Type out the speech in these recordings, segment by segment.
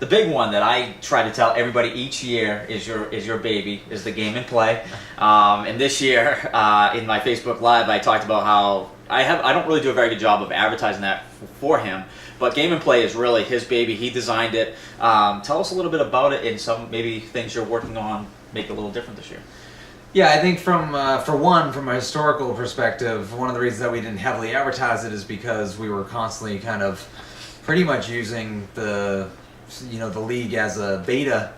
the big one that I try to tell everybody each year is your baby, is the Game and Play. And this year, in my Facebook Live, I talked about how I don't really do a very good job of advertising that for him, but Game and Play is really his baby. He designed it. Tell us a little bit about it and some maybe things you're working on make it a little different this year. Yeah, I think from a historical perspective, one of the reasons that we didn't heavily advertise it is because we were constantly kind of pretty much using the league as a beta,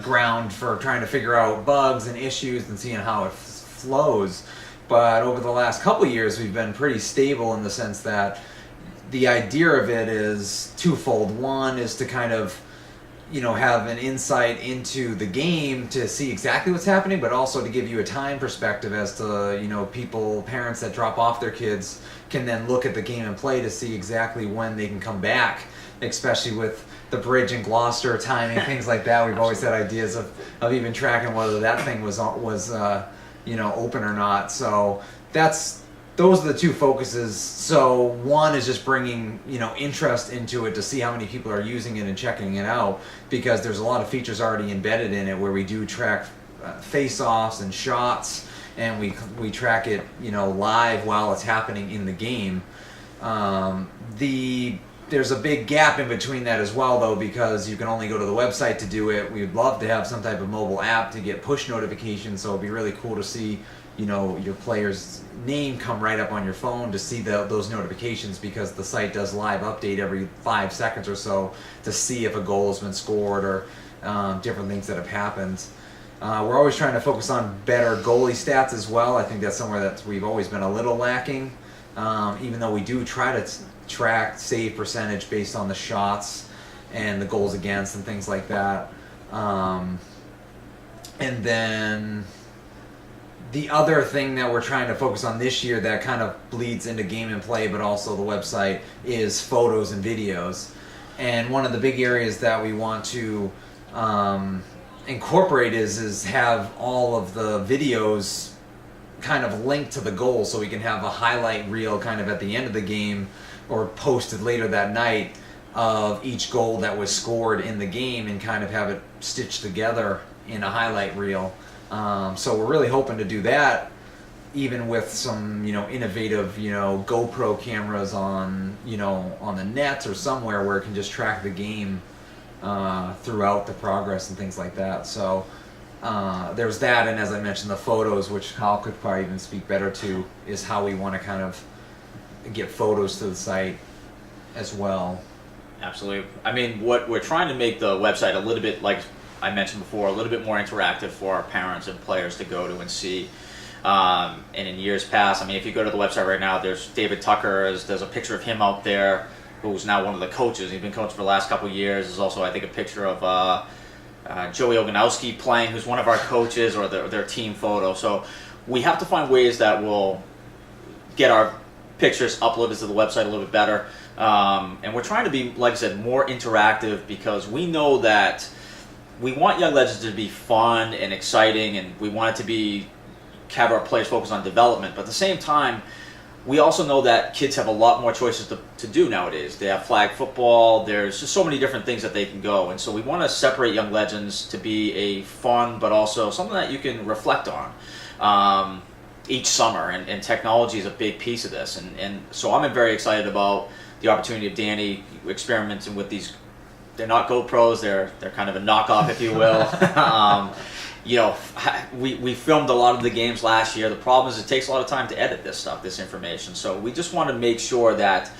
ground for trying to figure out bugs and issues and seeing how it flows. But over the last couple of years, we've been pretty stable in the sense that the idea of it is twofold. One is to kind of, have an insight into the game to see exactly what's happening, but also to give you a time perspective as to, parents that drop off their kids can then look at the Game and Play to see exactly when they can come back, especially with the bridge in Gloucester timing, things like that. We've always had ideas of even tracking whether that thing was open or not. So those are the two focuses. So one is just bringing, interest into it to see how many people are using it and checking it out, because there's a lot of features already embedded in it where we do track face-offs and shots, and we track it, live while it's happening in the game. There's a big gap in between that as well, though, because you can only go to the website to do it. We'd love to have some type of mobile app to get push notifications, so it'd be really cool to see, your player's name come right up on your phone to see those notifications, because the site does live update every 5 seconds or so to see if a goal has been scored or different things that have happened. We're always trying to focus on better goalie stats as well. I think that's somewhere that we've always been a little lacking, even though we do try to track save percentage based on the shots and the goals against and things like that. And then the other thing that we're trying to focus on this year that kind of bleeds into Game and Play, but also the website, is photos and videos. And one of the big areas that we want to incorporate is have all of the videos kind of linked to the goal, so we can have a highlight reel kind of at the end of the game or posted later that night of each goal that was scored in the game, and kind of have it stitched together in a highlight reel. So we're really hoping to do that, even with some, innovative, GoPro cameras on the net or somewhere where it can just track the game throughout the progress and things like that. So there's that, and as I mentioned, the photos, which Kyle could probably even speak better to, is how we want to kind of get photos to the site as well. Absolutely. I mean, what we're trying to make the website a little bit, like I mentioned before, a little bit more interactive for our parents and players to go to and see. And in years past, I mean, if you go to the website right now, there's David Tucker, there's a picture of him out there, who's now one of the coaches. He's been coaching for the last couple of years. There's also, I think, a picture of Joey Oganowski playing, who's one of our coaches, or their team photo. So we have to find ways that will get our pictures uploaded to the website a little bit better. And we're trying to be, like I said, more interactive, because we know that we want Young Legends to be fun and exciting, and we want it to have our players focus on development. But at the same time, we also know that kids have a lot more choices to do nowadays. They have flag football. There's just so many different things that they can go. And so we want to separate Young Legends to be a fun, but also something that you can reflect on each summer. And technology is a big piece of this. And so I'm very excited about the opportunity of Danny experimenting with these. They're not GoPros. They're kind of a knockoff, if you will. We filmed a lot of the games last year. The problem is it takes a lot of time to edit this information. So we just want to make sure that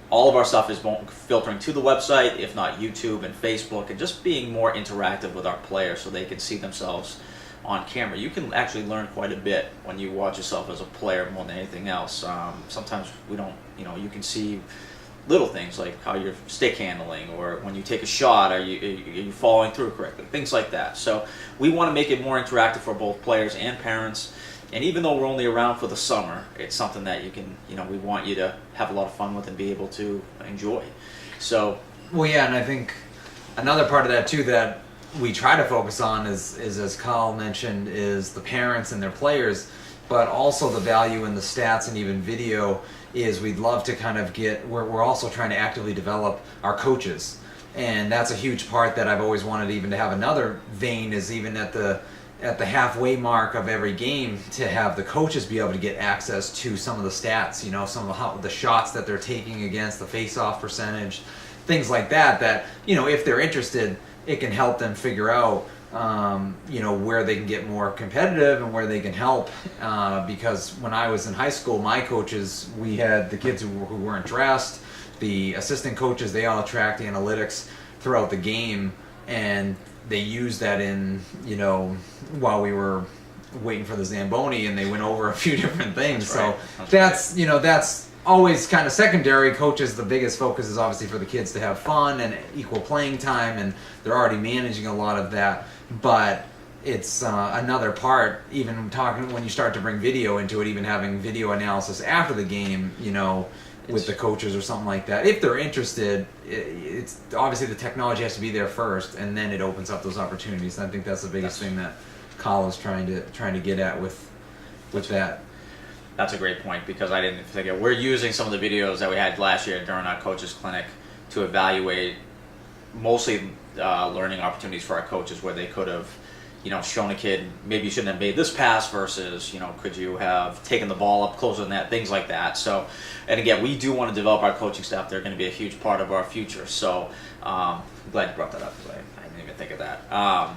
all of our stuff is filtering to the website, if not YouTube and Facebook, and just being more interactive with our players so they can see themselves on camera. You can actually learn quite a bit when you watch yourself as a player more than anything else. Sometimes we don't, you can see little things like how you're stick handling, or when you take a shot, are you following through correctly, things like that. So we want to make it more interactive for both players and parents. And even though we're only around for the summer, it's something that you can, we want you to have a lot of fun with and be able to enjoy. So, well, yeah, and I think another part of that too that we try to focus on is as Kyle mentioned, is the parents and their players, but also the value in the stats and even video is we'd love to kind of we're also trying to actively develop our coaches. and that's a huge part that I've always wanted even to have another vein, is even at the halfway mark of every game to have the coaches be able to get access to some of the stats, some of the shots that they're taking against, the face-off percentage, things like that, if they're interested, it can help them figure out, where they can get more competitive and where they can help. Because when I was in high school, my coaches, we had the kids who weren't dressed, the assistant coaches, they all tracked analytics throughout the game, and they used that in, while we were waiting for the Zamboni, and they went over a few different things. That's that's always kind of secondary. Coaches, the biggest focus is obviously for the kids to have fun and equal playing time, and they're already managing a lot of that. But it's another part, even talking when you start to bring video into it, even having video analysis after the game, with the coaches or something like that. If they're interested, it's obviously the technology has to be there first, and then it opens up those opportunities. And I think that's the biggest thing that Kyle is trying to get at with that. That's a great point, because I didn't think it. We're using some of the videos that we had last year during our coaches clinic to evaluate mostly learning opportunities for our coaches, where they could have shown a kid, maybe you shouldn't have made this pass versus, could you have taken the ball up closer than that, things like that. So, and again, we do want to develop our coaching staff. They're going to be a huge part of our future. So, I'm glad you brought that up, because I didn't even think of that.